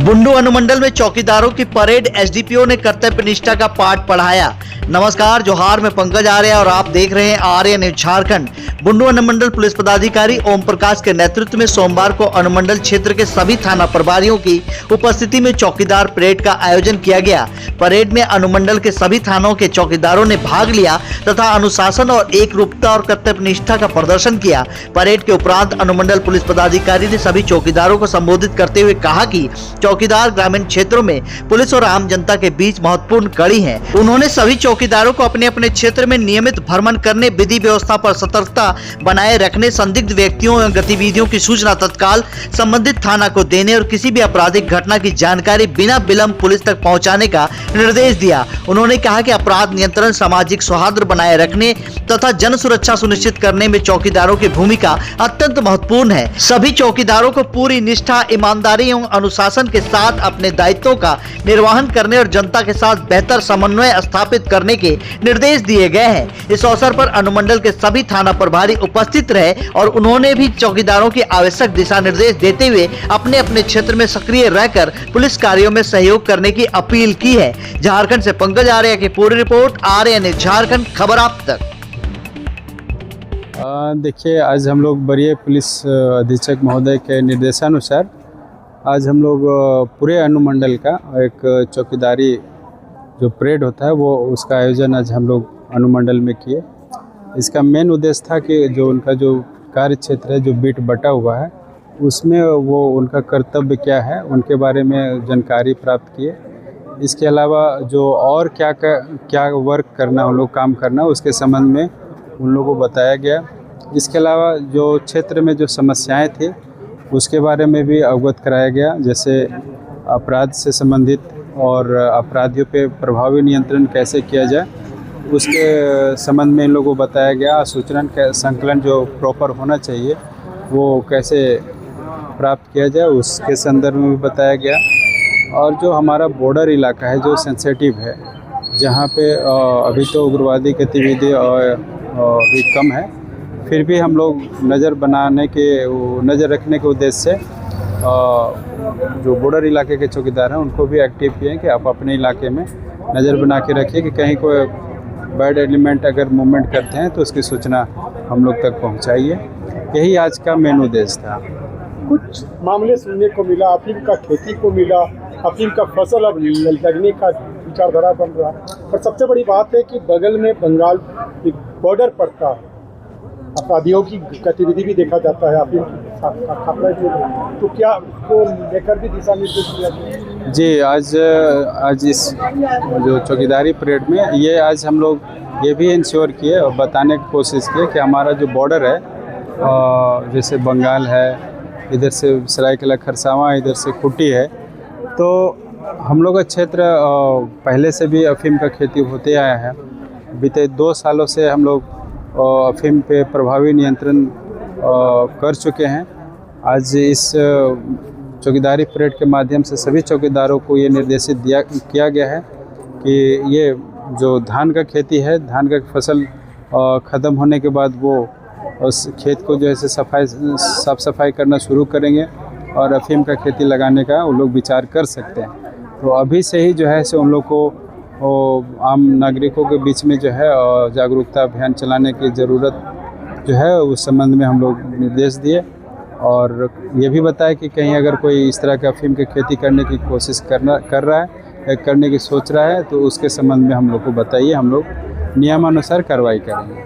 बुंडू अनुमंडल में चौकीदारों की परेड, एसडीपीओ ने कर्तव्य निष्ठा का पाठ पढ़ाया। नमस्कार, जोहार, मैं पंकज आर्य और आप देख रहे हैं आर्य न्यूज झारखंड। बुंडू अनुमंडल पुलिस पदाधिकारी ओम प्रकाश के नेतृत्व में सोमवार को अनुमंडल क्षेत्र के सभी थाना प्रभारियों की उपस्थिति में चौकीदार परेड का आयोजन किया गया। परेड में अनुमंडल के सभी थानों के चौकीदारों ने भाग लिया तथा अनुशासन और एकरूपता और कर्तव्य निष्ठा का प्रदर्शन किया। परेड के उपरांत अनुमंडल पुलिस पदाधिकारी ने सभी चौकीदारों को संबोधित करते हुए कहा कि चौकीदार ग्रामीण क्षेत्रों में पुलिस और आम जनता के बीच महत्वपूर्ण कड़ी हैं। उन्होंने सभी चौकीदारों को अपने अपने क्षेत्र में नियमित भ्रमण करने, विधि व्यवस्था पर सतर्कता बनाए रखने, संदिग्ध व्यक्तियों एवं गतिविधियों की सूचना तत्काल संबंधित थाना को देने और किसी भी आपराधिक घटना की जानकारी बिना विलंब पुलिस तक पहुंचाने का निर्देश दिया। उन्होंने कहा कि अपराध नियंत्रण, सामाजिक सौहार्द बनाए रखने तथा जन सुरक्षा सुनिश्चित करने में चौकीदारों की भूमिका अत्यंत महत्वपूर्ण है। सभी चौकीदारों को पूरी निष्ठा, ईमानदारी एवं अनुशासन के साथ अपने दायित्वों का निर्वहन करने और जनता के साथ बेहतर समन्वय स्थापित करने के निर्देश दिए गए हैं। इस अवसर पर अनुमंडल के सभी थाना प्रभारी उपस्थित रहे और उन्होंने भी चौकीदारों की आवश्यक दिशा निर्देश देते हुए अपने अपने क्षेत्र में सक्रिय रहकर पुलिस कार्यों में सहयोग करने की अपील की है। झारखंड से पंकज आर्य की पूरी रिपोर्ट, आर्य न्यूज झारखंड, खबर आप तक। देखिए, आज हम लोग वरीय पुलिस अधीक्षक महोदय के निर्देशानुसार आज हम लोग पूरे अनुमंडल का एक चौकीदारी जो परेड होता है वो उसका आयोजन आज हम लोग अनुमंडल में किए। इसका मेन उद्देश्य था कि जो उनका जो कार्य क्षेत्र है, जो बीट बटा हुआ है, उसमें वो उनका कर्तव्य क्या है उनके बारे में जानकारी प्राप्त किए। इसके अलावा जो और क्या वर्क करना, उन लोग काम करना, उसके संबंध में उन लोगों को बताया गया। इसके अलावा जो क्षेत्र में जो समस्याएं थी उसके बारे में भी अवगत कराया गया, जैसे अपराध से संबंधित और अपराधियों पे प्रभावी नियंत्रण कैसे किया जाए उसके संबंध में इन लोगों को बताया गया। सूचना का संकलन जो प्रॉपर होना चाहिए वो कैसे प्राप्त किया जाए उसके संदर्भ में भी बताया गया। और जो हमारा बॉर्डर इलाका है, जो सेंसिटिव है, जहाँ पे अभी तो उग्रवादी गतिविधि अभी कम है, फिर भी हम लोग नज़र रखने के उद्देश्य से जो बॉर्डर इलाके के चौकीदार हैं उनको भी एक्टिव किए हैं कि आप अपने इलाके में नज़र बना के रखिए कि कहीं कोई बैड एलिमेंट अगर मूवमेंट करते हैं तो उसकी सूचना हम लोग तक पहुंचाइए। यही आज का मेन उद्देश्य था। कुछ मामले सुनने को मिला, अफीम का खेती को मिला, अफीम का फसल अब लगने का विचारधारा बन रहा है। और सबसे बड़ी बात है कि बगल में बंगाल बॉर्डर पड़ता है, अपराधियों की गतिविधि भी देखा जाता है अफीम की, तो क्या उसको लेकर भी दिशा निर्देश दिया गया? जी, आज इस जो चौकीदारी परेड में ये आज हम लोग ये भी इंश्योर किए और बताने की कोशिश किए कि हमारा जो बॉर्डर है, जैसे बंगाल है, इधर से सरायकेला खरसावां, इधर से खूंटी है, तो हम लोग का क्षेत्र पहले से भी अफीम का खेती होते आया है। बीते 2 सालों से हम लोग अफीम पे प्रभावी नियंत्रण कर चुके हैं। आज इस चौकीदारी परेड के माध्यम से सभी चौकीदारों को ये निर्देशित किया गया है कि ये जो धान का खेती है, धान का फसल ख़त्म होने के बाद वो उस खेत को जो है साफ़ सफाई करना शुरू करेंगे और अफीम का खेती लगाने का वो लोग विचार कर सकते हैं। तो अभी से ही जो है सो उन लोग को आम नागरिकों के बीच में जो है जागरूकता अभियान चलाने की ज़रूरत जो है उस संबंध में हम लोग निर्देश दिए और ये भी बताया कि कहीं अगर कोई इस तरह का अफीम की खेती करने की कोशिश कर रहा है या करने की सोच रहा है तो उसके संबंध में हम लोग को बताइए, हम लोग नियमानुसार कार्रवाई करेंगे।